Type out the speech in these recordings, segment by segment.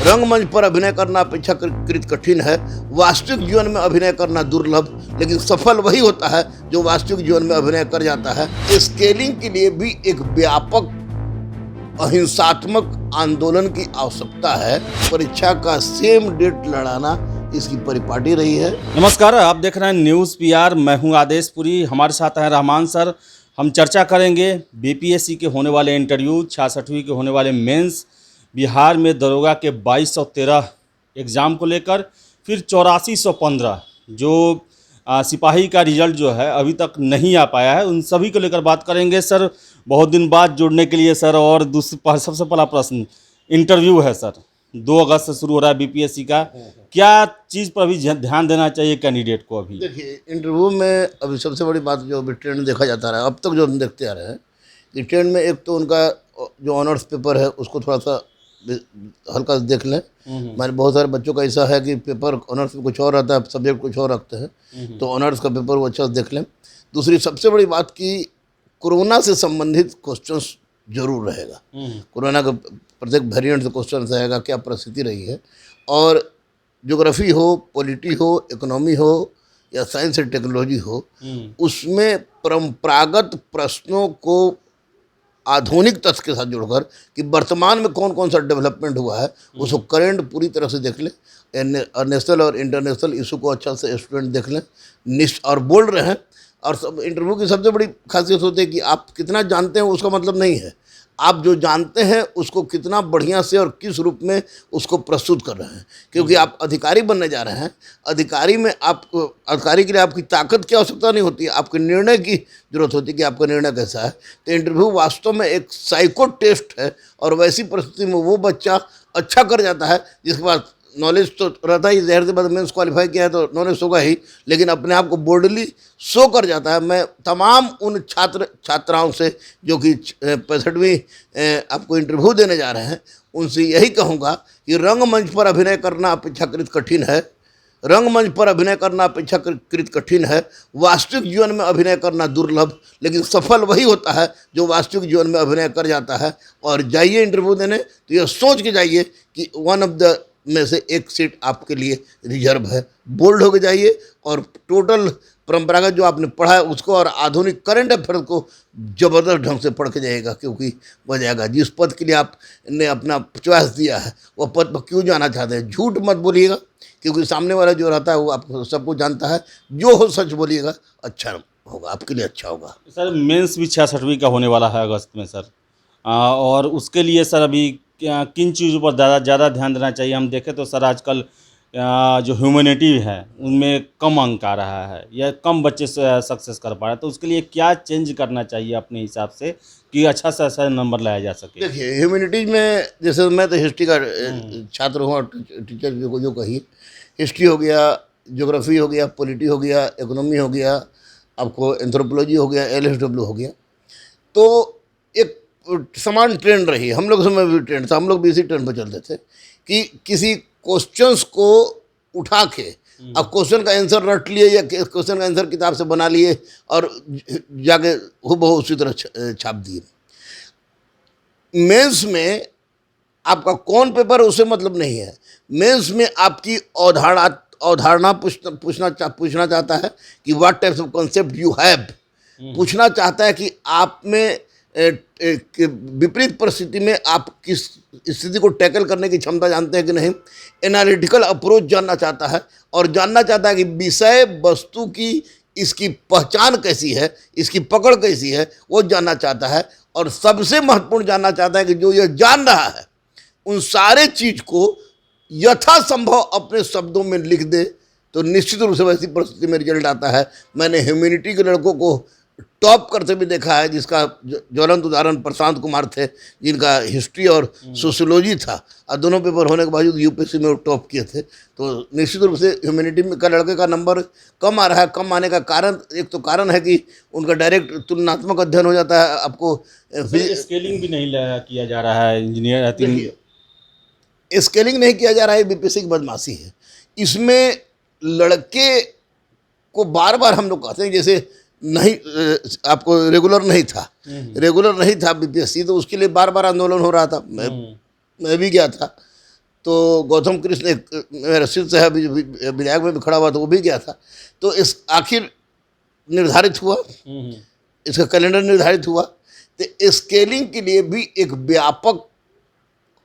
रंगमंच पर अभिनय करना अपेक्षाकृत कठिन है। वास्तविक जीवन में अभिनय करना दुर्लभ, लेकिन सफल वही होता है जो वास्तविक जीवन में अभिनय कर जाता है। स्केलिंग के लिए भी एक व्यापक अहिंसात्मक आंदोलन की आवश्यकता है। परीक्षा का सेम डेट लड़ाना इसकी परिपाटी रही है। नमस्कार, आप देख रहे हैं न्यूज़ पीआर। मैं हूं आदेशपुरी। हमारे साथ हैं रहमान सर। हम चर्चा करेंगे बीपीएससी के होने वाले इंटरव्यू, 66वीं के होने वाले मेंस, बिहार में दरोगा के 2213 एग्ज़ाम को लेकर, फिर 8415 जो सिपाही का रिजल्ट जो है अभी तक नहीं आ पाया है, उन सभी को लेकर बात करेंगे। सर, बहुत दिन बाद जुड़ने के लिए सर। और सबसे पहला प्रश्न, इंटरव्यू है सर, 2 अगस्त से शुरू हो रहा है बीपीएससी का। क्या चीज़ पर अभी ध्यान देना चाहिए कैंडिडेट को? अभी देखिए, इंटरव्यू में अभी सबसे बड़ी बात जो अभी ट्रेंड देखा जाता रहा है, अब तक जो हम देखते आ रहे हैं कि ट्रेंड में एक तो उनका जो ऑनर्स पेपर है उसको थोड़ा सा हल्का देख लें। हमारे बहुत सारे बच्चों का ऐसा है कि पेपर ऑनर्स में कुछ और रहता है, सब्जेक्ट कुछ और रखते हैं, तो ऑनर्स का पेपर वो अच्छा देख लें। दूसरी सबसे बड़ी बात कि कोरोना से संबंधित क्वेश्चंस जरूर रहेगा। कोरोना का प्रत्येक वेरिएंट से क्वेश्चन रहेगा, क्या परिस्थिति रही है, और ज्योग्राफी हो, पॉलिटी हो, इकोनॉमी हो या साइंस एंड टेक्नोलॉजी हो, उसमें परंपरागत प्रश्नों को आधुनिक तथ्य के साथ जोड़कर कि वर्तमान में कौन कौन सा डेवलपमेंट हुआ है उसको करेंट पूरी तरह से देख लें। नेशनल और इंटरनेशनल इशू को अच्छा से स्टूडेंट देख लें, निष्ठ और बोल रहे हैं। और सब इंटरव्यू की सबसे बड़ी खासियत होती है कि आप कितना जानते हैं उसका मतलब नहीं है, आप जो जानते हैं उसको कितना बढ़िया से और किस रूप में उसको प्रस्तुत कर रहे हैं। क्योंकि आप अधिकारी बनने जा रहे हैं, अधिकारी के लिए आपकी ताकत की आवश्यकता नहीं होती है, आपके निर्णय की जरूरत होती है कि आपका निर्णय कैसा है। तो इंटरव्यू वास्तव में एक साइको टेस्ट है, और वैसी परिस्थिति में वो बच्चा अच्छा कर जाता है जिसके पास नॉलेज तो रहता ही, ज़ाहिर सी बात, मेंस क्वालिफाई किया है तो नॉलेज होगा ही, लेकिन अपने आप को बोल्डली शो कर जाता है। मैं तमाम उन छात्राओं से जो कि 65वीं आपको इंटरव्यू देने जा रहे हैं, उनसे यही कहूँगा कि रंगमंच पर अभिनय करना अपेक्षाकृत कठिन है। रंगमंच पर अभिनय करना अपेक्षाकृत कठिन है। वास्तविक जीवन में अभिनय करना दुर्लभ, लेकिन सफल वही होता है जो वास्तविक जीवन में अभिनय कर जाता है। और जाइए इंटरव्यू देने तो यह सोच के जाइए कि वन ऑफ द में से एक सीट आपके लिए रिजर्व है। बोल्ड होकर जाइए और टोटल परंपरागत जो आपने पढ़ा है उसको और आधुनिक करंट अफेयर को ज़बरदस्त ढंग से पढ़ के जाइएगा, क्योंकि हो जाएगा। जिस पद के लिए आपने अपना चॉइस दिया है वह पद पर क्यों जाना चाहते हैं, झूठ मत बोलिएगा, क्योंकि सामने वाला जो रहता है वो आपको सबको जानता है। जो हो सच बोलिएगा, अच्छा होगा, आपके लिए अच्छा होगा। सर, मेंस भी 66वीं का होने वाला है अगस्त में सर, और उसके लिए सर अभी किन चीज़ों पर ज़्यादा ध्यान देना चाहिए? हम देखें तो सर आजकल जो ह्यूमैनिटी है उनमें कम अंक आ रहा है या कम बच्चे सक्सेस कर पा रहे हैं, तो उसके लिए क्या चेंज करना चाहिए अपने हिसाब से कि अच्छा से अच्छा नंबर लाया जा सके? देखिए, ह्यूमैनिटीज में जैसे मैं तो हिस्ट्री का छात्र हूँ और टीचर जो कही, हिस्ट्री हो गया, ज्योग्राफी हो गया, पॉलिटी हो गया, इकोनॉमी हो गया, आपको एंथ्रोपोलॉजी हो गया, LSW हो गया, तो एक समान ट्रेंड रही। हम लोग समय भी ट्रेंड था, हम लोग भी इसी ट्रेंड पर चलते थे कि किसी क्वेश्चंस को उठा के अब क्वेश्चन का आंसर रट लिए या क्वेश्चन का आंसर किताब से बना लिए और जाके हूबहू उसी तरह छाप दिए। मेंस में आपका कौन पेपर उससे मतलब नहीं है। मेंस में आपकी अवधारणा पूछना चाहता है कि what types of concept you have, पूछना चाहता है कि आप में विपरीत परिस्थिति में आप किस स्थिति को टैकल करने की क्षमता जानते हैं कि नहीं। एनालिटिकल अप्रोच जानना चाहता है, और जानना चाहता है कि विषय वस्तु की इसकी पहचान कैसी है, इसकी पकड़ कैसी है, वो जानना चाहता है। और सबसे महत्वपूर्ण जानना चाहता है कि जो यह जान रहा है उन सारे चीज़ को यथासंभव अपने शब्दों में लिख दे, तो निश्चित रूप से वैसी परिस्थिति में रिजल्ट आता है। मैंने ह्यूमैनिटी के लड़कों को टॉप करते भी देखा है, जिसका ज्वलंत उदाहरण प्रशांत कुमार थे, जिनका हिस्ट्री और सोशियोलॉजी था, और दोनों पेपर होने के बावजूद यूपीएससी में वो टॉप किए थे। तो निश्चित रूप से ह्यूमैनिटी का लड़के का नंबर कम आ रहा है। कम आने का कारण, एक तो कारण है कि उनका डायरेक्ट तुलनात्मक अध्ययन हो जाता है। आपको स्केलिंग भी नहीं किया जा रहा है। इंजीनियर स्केलिंग नहीं किया जा रहा है, बीपीएससी की बदमाशी है। इसमें लड़के को बार बार हम लोग कहते हैं, जैसे नहीं आपको रेगुलर नहीं था बीपीएससी, तो उसके लिए बार बार आंदोलन हो रहा था। मैं भी गया था, तो गौतम कृष्ण एक रशीद साहब विधायक में भी खड़ा हुआ, तो वो भी गया था। तो इस आखिर निर्धारित हुआ, इसका कैलेंडर निर्धारित हुआ। तो स्केलिंग के लिए भी एक व्यापक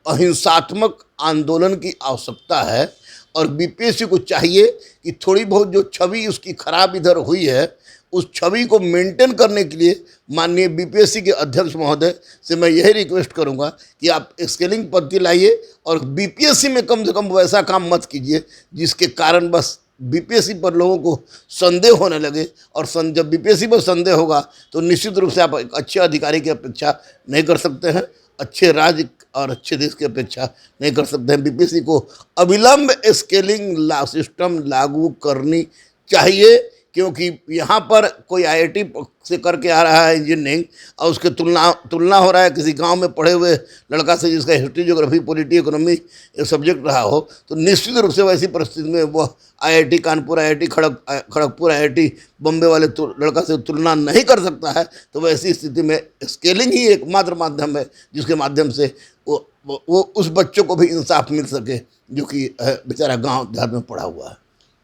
अहिंसात्मक आंदोलन की आवश्यकता है, और बीपीएससी को चाहिए कि थोड़ी बहुत जो छवि उसकी खराब इधर हुई है, उस छवि को मेंटेन करने के लिए माननीय बीपीएससी के अध्यक्ष महोदय से मैं यही रिक्वेस्ट करूंगा कि आप स्केलिंग पद्धति लाइए, और बीपीएससी में कम से कम वैसा काम मत कीजिए जिसके कारण बस बीपीएससी पर लोगों को संदेह होने लगे, और जब बीपीएससी पर संदेह होगा तो निश्चित रूप से आप एक अच्छे अधिकारी की अपेक्षा नहीं कर सकते हैं, अच्छे राज्य और अच्छे देश की अपेक्षा नहीं कर सकते हैं। बीपीएससी को अविलंब स्केलिंग सिस्टम लागू करनी चाहिए, क्योंकि यहाँ पर कोई आईआईटी से करके आ रहा है इंजीनियरिंग, और उसके तुलना हो रहा है किसी गांव में पढ़े हुए लड़का से जिसका history, geography, polity, economy subject रहा हो, तो निश्चित रूप से वैसी परिस्थिति में वह IIT Kanpur, IIT Kharagpur, IIT Bombay वाले लड़का से तुलना नहीं कर सकता है। तो वैसी स्थिति में स्केलिंग ही एकमात्र माध्यम है जिसके माध्यम से वो उस बच्चों को भी इंसाफ मिल सके जो कि बेचारा गाँव देहात में पढ़ा हुआ है।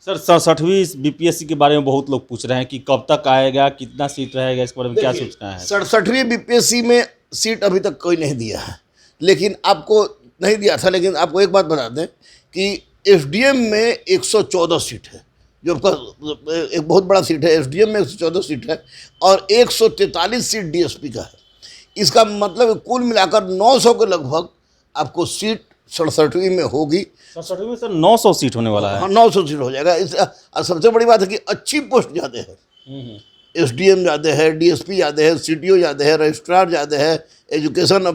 सर 67वीं बीपीएससी के बारे में बहुत लोग पूछ रहे हैं कि कब तक आएगा, कितना सीट रहेगा, इस बारे में क्या सोचना है? 67वीं बीपीएससी में सीट अभी तक कोई नहीं दिया है, लेकिन आपको नहीं दिया था। लेकिन आपको एक बात बता दें कि एसडीएम में 114 सीट है, जो एक बहुत बड़ा सीट है। एसडीएम में 114 सीट है और 143 सीट डीएसपी का है। इसका मतलब कुल मिलाकर 900 के लगभग आपको सीट 67वीं में होगी। 67वीं में सर 900 सीट होने वाला है। हाँ, 900 सीट हो जाएगा। इस सबसे बड़ी बात है कि अच्छी पोस्ट ज़्यादा है, एसडीएम ज़्यादा है, डीएसपी ज़्यादा है, सीटीओ ज़्यादा है, रजिस्ट्रार ज़्यादा है, एजुकेशन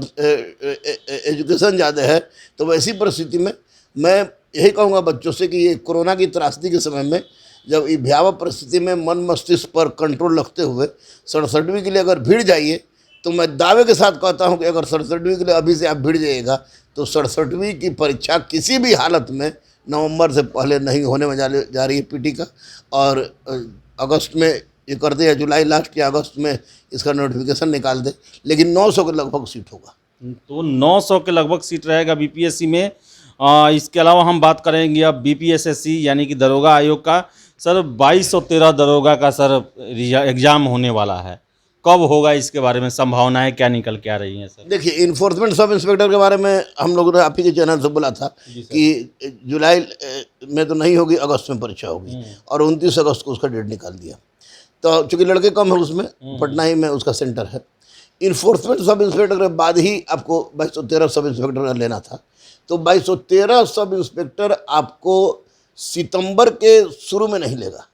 ज़्यादा है। तो वैसी परिस्थिति में मैं यही कहूँगा बच्चों से कि ये कोरोना की त्रासदी के समय में, जब ये भयावह परिस्थिति में मन मस्तिष्क पर कंट्रोल रखते हुए 67वीं के लिए अगर भिड़ जाइए, तो मैं दावे के साथ कहता हूं कि अगर 67वीं के लिए अभी से आप भिड़ जाइएगा तो 67वीं की परीक्षा किसी भी हालत में नवंबर से पहले नहीं होने में जा रही है पीटी का। और अगस्त में ये करते हैं, जुलाई लास्ट या अगस्त में इसका नोटिफिकेशन निकाल दे, लेकिन 900 के लगभग सीट होगा। तो 900 के लगभग सीट रहेगा बीपीएससी में। इसके अलावा हम बात करेंगे अब बीपीएसएससी यानी कि दरोगा आयोग का। सर 2213 दरोगा का सर एग्ज़ाम होने वाला है, कब होगा, इसके बारे में संभावनाएं क्या निकल के आ रही हैं? सर देखिए, इन्फोर्समेंट सब इंस्पेक्टर के बारे में हम लोगों ने आप ही के चैनल से बोला था कि जुलाई में तो नहीं होगी, अगस्त में परीक्षा होगी, और 29 अगस्त को उसका डेट निकाल दिया। तो चूँकि लड़के कम है उसमें, पटना ही में उसका सेंटर है। इन्फोर्समेंट सब इंस्पेक्टर के बाद ही आपको 2213 सब इंस्पेक्टर लेना था। तो 2213 सब इंस्पेक्टर आपको सितंबर के शुरू में नहीं लेगा,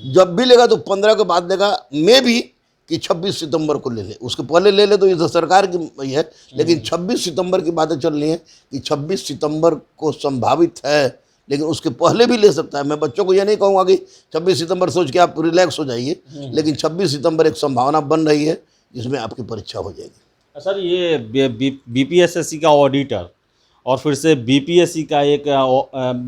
जब भी लेगा तो 15 के बाद लेगा। में भी कि 26 सितंबर को ले ले, उसके पहले ले ले तो ये तो सरकार की है, लेकिन 26 सितंबर की बातें चल रही हैं कि 26 सितंबर को संभावित है, लेकिन उसके पहले भी ले सकता है। मैं बच्चों को ये नहीं कहूँगा कि 26 सितंबर सोच के आप रिलैक्स हो जाइए, लेकिन 26 सितंबर एक संभावना बन रही है जिसमें आपकी परीक्षा हो जाएगी। सर ये बीपीएसएससी का ऑडिटर और फिर से बीपीएससी का एक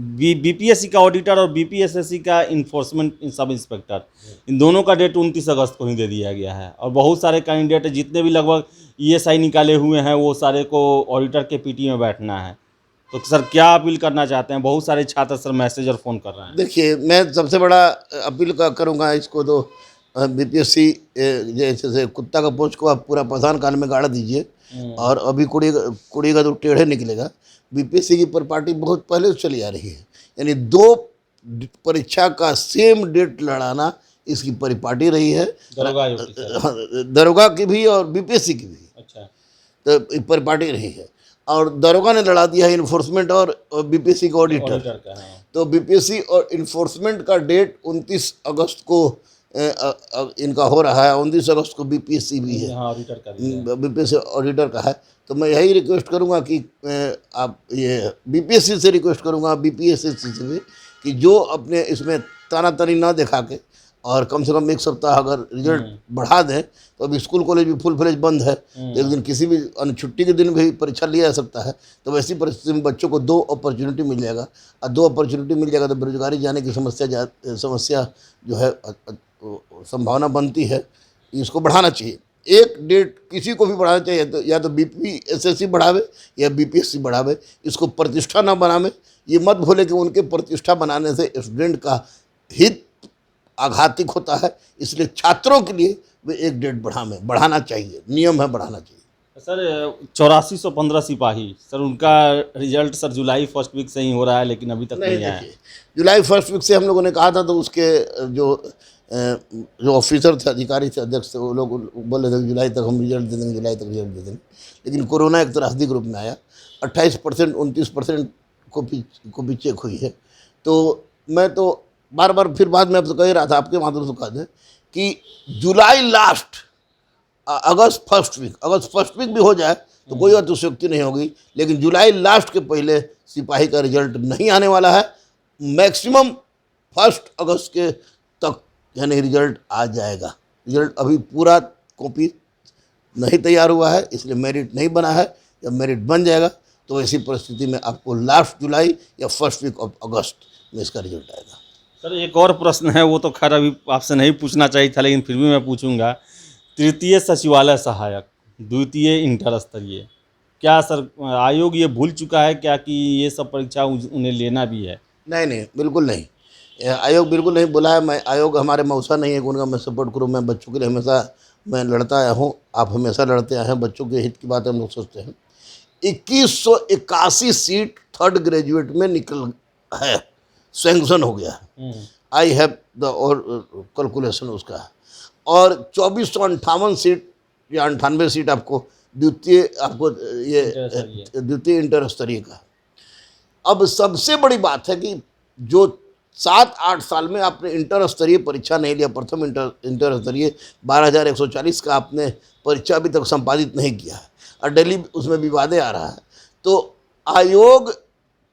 बीपीएससी का ऑडिटर और बीपीएसएससी का इन्फोर्समेंट सब इंस्पेक्टर, इन दोनों का डेट 29 अगस्त को ही दे दिया गया है। और बहुत सारे कैंडिडेट जितने भी लगभग ईएसआई निकाले हुए हैं वो सारे को ऑडिटर के पीटी में बैठना है। तो सर क्या अपील करना चाहते हैं? बहुत सारे छात्र सर मैसेज और फ़ोन कर रहे हैं। देखिए, मैं सबसे बड़ा अपील करूँगा इसको, तो बीपीएससी जैसे कुत्ता का पूंछ को आप पूरा पसान कान में गाड़ दीजिए, और अभी कुड़ी का तो टेढ़े निकलेगा। बीपीएससी की परिपाटी बहुत पहले से चली आ रही है, यानी 2 परीक्षा का सेम डेट लड़ाना इसकी परिपाटी रही है, दरोगा की भी और बीपीएससी की भी। अच्छा, तो परिपाटी रही है, और दरोगा ने लड़ा दिया है इन्फोर्समेंट और बीपीएससी का ऑडिटर। तो बीपीएससी और इन्फोर्समेंट का डेट 29 अगस्त को इनका हो रहा है, 29 अगस्त को बीपीएससी भी है, बीपीएससी ऑडिटर का है। तो मैं यही रिक्वेस्ट करूंगा कि आप ये बीपीएससी से रिक्वेस्ट करूंगा, बीपीएससी से भी, कि जो अपने इसमें तानातनी ना दिखा के और कम से कम 1 सप्ताह अगर रिजल्ट बढ़ा दें, तो अभी स्कूल कॉलेज भी फुल फ्लेज बंद है, एक दिन किसी भी छुट्टी के दिन भी परीक्षा लिया जा सकता है। तो वैसी परिस्थिति में बच्चों को 2 अपॉर्चुनिटी मिल जाएगा, और 2 अपॉर्चुनिटी मिल जाएगा तो बेरोजगारी जाने की समस्या जो है संभावना बनती है, इसको बढ़ाना चाहिए। एक डेट किसी को भी बढ़ाना चाहिए, तो या तो बीपीएसएससी बढ़ावे या बीपीएससी बढ़ावे, इसको प्रतिष्ठा ना बनावे। ये मत भूले कि उनके प्रतिष्ठा बनाने से स्टूडेंट का हित आघातिक होता है, इसलिए छात्रों के लिए वे एक डेट बढ़ाना चाहिए, नियम है बढ़ाना चाहिए। सर 8415 सिपाही, सर उनका रिजल्ट सर जुलाई फर्स्ट वीक से ही हो रहा है, लेकिन अभी तक नहीं आया। देखिए, जुलाई फर्स्ट वीक से हम लोगों ने कहा था, तो उसके जो ऑफिसर थे, अधिकारी थे, अध्यक्ष थे, वो लोग बोले थे कि जुलाई तक हम रिजल्ट दे देंगे, जुलाई तक रिजल्ट दे देंगे। लेकिन कोरोना एक त्रासदी ग्रुप में आया, 28% 29% कॉपी चेक हुई है। तो मैं तो बार बार फिर बाद में अब तो कह रहा था, आपके माध्यम से कह दें कि जुलाई लास्ट, अगस्त फर्स्ट वीक भी हो जाए तो कोई अतिशयोक्ति नहीं होगी, लेकिन जुलाई लास्ट के पहले सिपाही का रिजल्ट नहीं आने वाला है। मैक्सिमम 1 अगस्त के तक यानी रिजल्ट आ जाएगा। रिजल्ट अभी पूरा कॉपी नहीं तैयार हुआ है, इसलिए मेरिट नहीं बना है। जब मेरिट बन जाएगा तो ऐसी परिस्थिति में आपको लास्ट जुलाई या फर्स्ट वीक ऑफ अगस्त में इसका रिजल्ट आएगा। सर एक और प्रश्न है, वो तो खैर अभी आपसे नहीं पूछना चाहिए था, लेकिन फिर भी मैं पूछूंगा। तृतीय सचिवालय सहायक, द्वितीय इंटर स्तरीय, क्या सर आयोग ये भूल चुका है क्या कि ये सब परीक्षा उन्हें लेना भी है? नहीं, बिल्कुल नहीं, आयोग बिल्कुल नहीं बुलाया। मैं आयोग हमारे मौसा नहीं है कि उनका मैं सपोर्ट करूँ। मैं बच्चों के लिए हमेशा मैं लड़ता आया हूँ, आप हमेशा लड़ते आए हैं। बच्चों के हित की बात हम लोग सोचते हैं। 2181 सीट थर्ड ग्रेजुएट में निकल है, सैंक्शन हो गया है। आई हैव द और कैलकुलेशन उसका। और 2458 सीट या 98 सीट आपको द्वितीय इंटर स्तरीय का। अब सबसे बड़ी बात है कि जो 7-8 साल में आपने इंटर स्तरीय परीक्षा नहीं लिया, प्रथम इंटर स्तरीय 12,140 का आपने परीक्षा अभी तक संपादित नहीं किया है और डेली उसमें विवादें आ रहा है, तो आयोग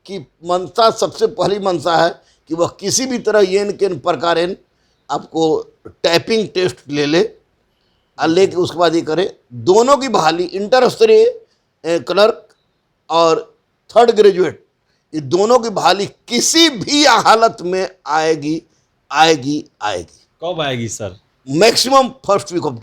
की मंशा, सबसे पहली मंशा है कि वह किसी भी तरह येन केन प्रकारेण आपको टाइपिंग टेस्ट ले ले और लेके उसके बाद ये करे। दोनों की बहाली, इंटर स्तरीय क्लर्क और थर्ड ग्रेजुएट, ये दोनों की बहाली किसी भी हालत में आएगी। कब आएगी sir? Maximum first week of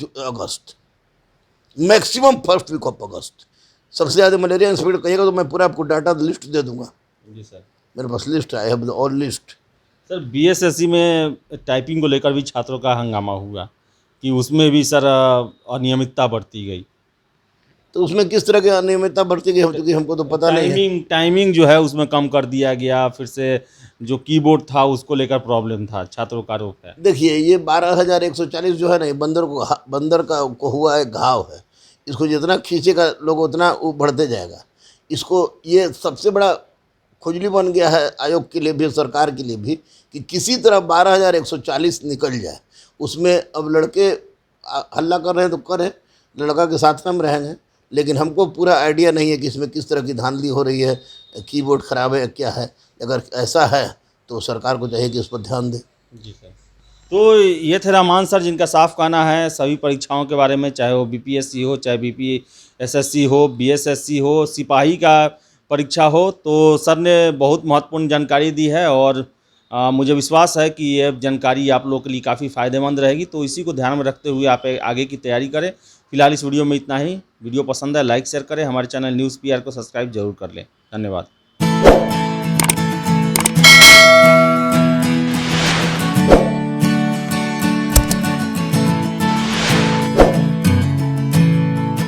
August. सबसे ज़्यादा मलेरिया इंस्पेक्टर कहिएगा तो मैं पूरा आपको डाटा लिस्ट दे दूंगा। जी सर, मेरे पास लिस्ट है, और लिस्ट। सर बीएसएससी में टाइपिंग को लेकर भी छात्रों का हंगामा हुआ कि उसमें भी सर अनियमितता बढ़ती गई। तो उसमें किस तरह की अनियमितता बढ़ती गई, क्योंकि हमको तो पता नहीं है। टाइमिंग जो है उसमें कम कर दिया गया, फिर से जो कीबोर्ड था उसको लेकर प्रॉब्लम था, छात्रों का आरोप है। देखिए, ये 12,140 जो है ना, बंदर को हुआ है घाव है। इसको जितना खींचेगा लोग उतना वो बढ़ते जाएगा। इसको ये सबसे बड़ा खुजली बन गया है आयोग के लिए भी, सरकार के लिए भी, कि किसी तरह 12,140 निकल जाए। उसमें अब लड़के हल्ला कर रहे हैं तो करें, लड़का के साथ में हम रहेंगे, लेकिन हमको पूरा आइडिया नहीं है कि इसमें किस तरह की धांधली हो रही है, कीबोर्ड ख़राब है क्या है। अगर ऐसा है तो सरकार को चाहिए कि इस पर ध्यान दे। जी सर। तो ये थे रहमान सर, जिनका साफ कहना है सभी परीक्षाओं के बारे में, चाहे वो बीपीएससी हो, चाहे बीपीएसएससी हो, बीएसएससी हो, सिपाही का परीक्षा हो, तो सर ने बहुत महत्वपूर्ण जानकारी दी है और मुझे विश्वास है कि ये जानकारी आप लोगों के लिए काफ़ी फ़ायदेमंद रहेगी। तो इसी को ध्यान में रखते हुए आप आगे की तैयारी करें। फिलहाल इस वीडियो में इतना ही। वीडियो पसंद है लाइक शेयर करें, हमारे चैनल न्यूज़ पीआर को सब्सक्राइब जरूर कर लें। धन्यवाद।